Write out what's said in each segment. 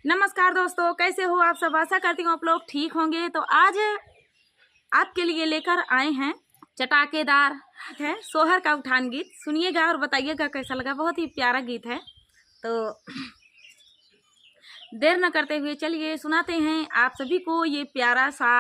नमस्कार दोस्तों, कैसे हो आप सब। आशा करती हूँ आप लोग ठीक होंगे। तो आज आपके लिए लेकर आए हैं चटाकेदार है सोहर का उठान गीत। सुनिएगा और बताइएगा कैसा लगा। बहुत ही प्यारा गीत है। तो देर न करते हुए चलिए सुनाते हैं आप सभी को ये प्यारा सा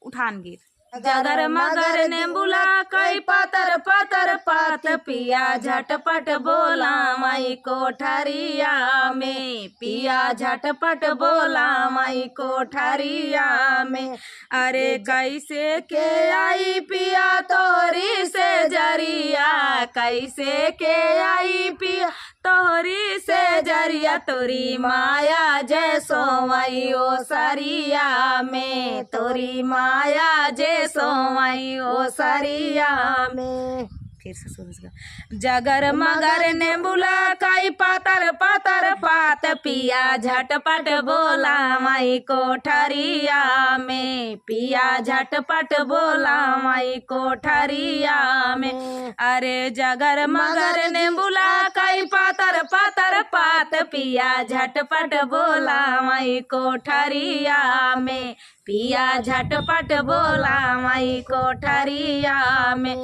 उठान गीत। जगर मगर ने बुला कई पतर पतर पात पिया झटपट बोला माई कोठरिया में, पिया झटपट बोला माई कोठरिया में। अरे कैसे के आई पिया तोरी से जरिया, कैसे के आई पिया तोरी से जरिया, तोरी माया जय सोमई ओ सरिया में, तोरी माया जय सोमई ओ सरिया में। फिर से सुन। जगर मगर ने बुला कई पातर पातर पात पिया झटपट बोला माई कोठरिया में, पिया झटपट बोला माई कोठरिया में। अरे जगर मगर ने बुला कई पातर पातर पात पिया झटपट बोला माई कोठरिया में, पिया झटपट बोला माई कोठरिया में।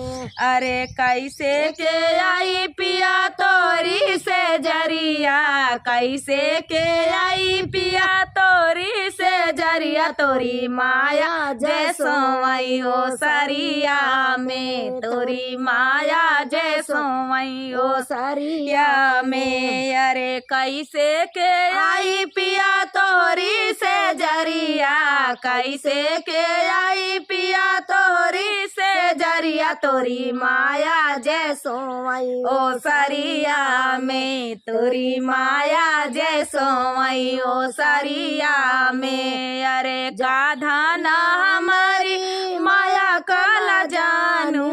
अरे कैसे के आई पिया तोरी से जरिया, कैसे के आई पिया तोरी से जरिया, तोरी माया जय सोमई ओ सरिया में, तोरी माया जय सोमई ओ सरिया में। अरे कैसे के आई पिया तोरी से जरिया, कैसे के आई पिया तोरी से जरिया, तोरी माया जय सोमई ओ सरिया में, तोरी माया जय सोमई ओ सरिया में। अरे गाधा ना हमारी माया काला जानू,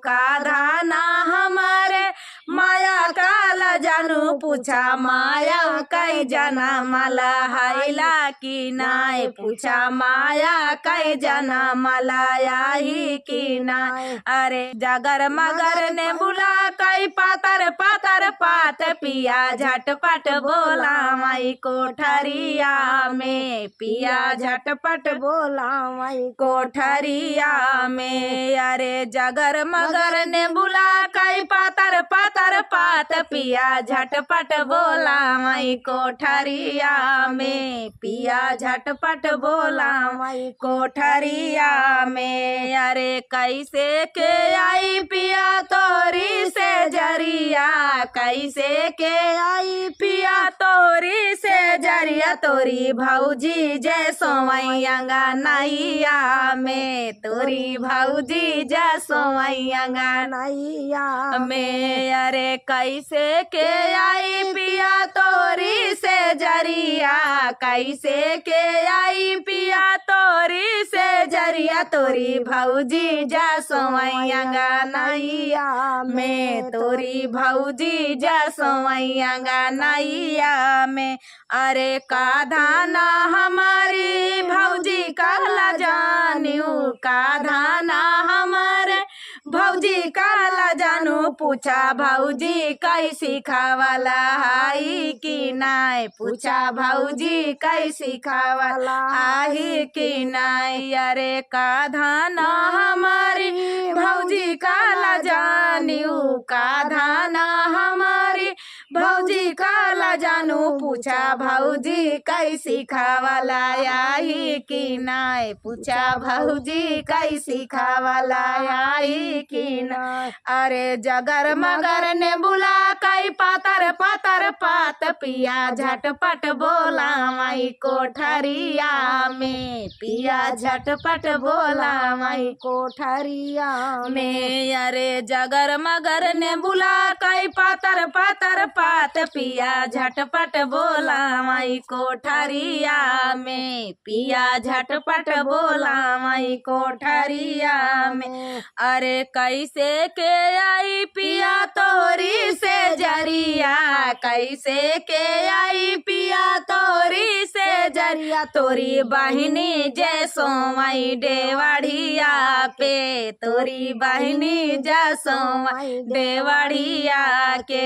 गाधा ना हमारे माया काला जानू, पूछा माया कई जना मला हाइला की नाय, पूछा माया कई जना मला आई की नाय। अरे जगर मगर ने बुला कई पातर पातर पात पिया झटपट बोला माई कोठरिया में, पिया झटपट बोला माई कोठरिया में। अरे जगर मगर ने बुला कई पातर पातर पात पिया झटपट बोला माई कोठरिया में, पिया झटपट बोला माई कोठरिया में। अरे कैसे के आई पिया तोरी से जरिया, कैसे के आई पिया तोरी से जरिया, तोरी भौजी जय सोमई अंगनैया में, तोरी भौजी जय सोमई अंगनैया में। अरे कैसे के आई पिया तोरी से जरिया, कैसे के आई पिया तोरी से जरिया, तोरी भौजी जय सोमई अंगनैया में, तोरी भौजी जय सोमई अंगनैया में। अरे काधाना हमारी भौजी काला जानियो, काधाना हमारे भौजी काला जानू, पूछा भौजी कैसी खावाला हाई की नाय, पूछा भौजी कैसी खावाला आई की नाय। अरे काधाना हमारी भौजी काला जानियो, काधाना हमारी भौजी काला जानू, पूछा भौजी कैसी खावाला आई की नाय, पूछा भौजी कैसी खावाला आई की नाय। अरे जगर मगर ने बुला कई पातर पातर पात पिया झटपट बोला माई कोठरिया में, पिया झटपट बोला माई कोठरिया में। अरे जगर मगर ने बुला कई पातर पातर पात पिया झटपट बोला माई कोठरिया में, पिया झटपट बोला माई कोठरिया में। अरे कैसे के आई पिया तोरी से जरिया, कैसे के आई पिया तोरी से जरिया, तोरी बहिनी जय सोमई देवढ़िया पे, तोरी बहिनी जय सोमई देवढ़िया के।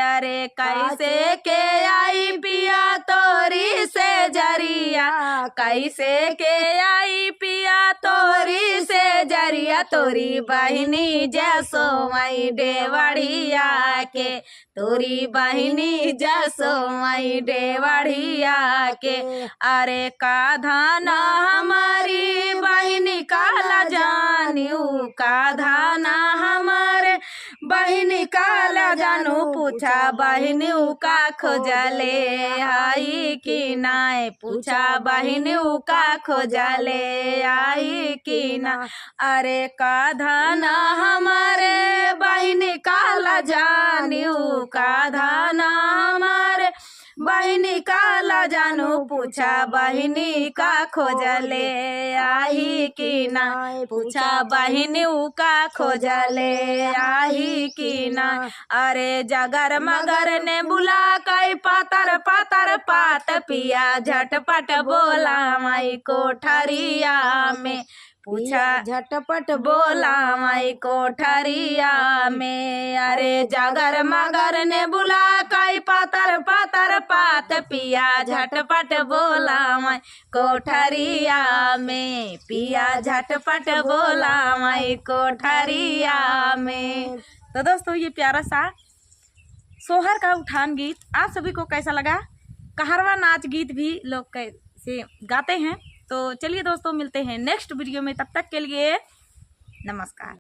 अरे कैसे के आई पिया तोरी कैसे के आई पिया तोरी से जरिया तोरी बहिनी जसो मई डेवढ़िया के, तोरी बहिनी जसो मई डेवढ़िया के। अरे का धाना हमारी बहिनी काला जानियो, का धाना हमारे बहिनी काला जानू, पूछा बहिनी का खोजले आई कि नाय, पूछा बहिनी का खोजले आई कि ना। अरे का धाना हमारे बहिनी काला जानियो, का धाना हमारे बहिनी काला जानू, पूछा बहिनी का खोजले आई कि ना, पूछा बहिनी का खोजले आई कि ना। अरे जगर मगर ने बुला कई पातर पातर पात पिया झटपट बोला माई कोठरिया में, पूछा झटपट बोला माई कोठरिया में। अरे जगर मगर ने बुला कई पातर पातर पात पिया झटपट बोला माई कोठरिया में, पिया झटपट बोला माई कोठरिया में। तो दोस्तों ये प्यारा सा सोहर का उठान गीत आप सभी को कैसा लगा? कहरवा नाच गीत भी लोग कैसे गाते हैं। तो चलिए दोस्तों मिलते हैं नेक्स्ट वीडियो में, तब तक के लिए नमस्कार।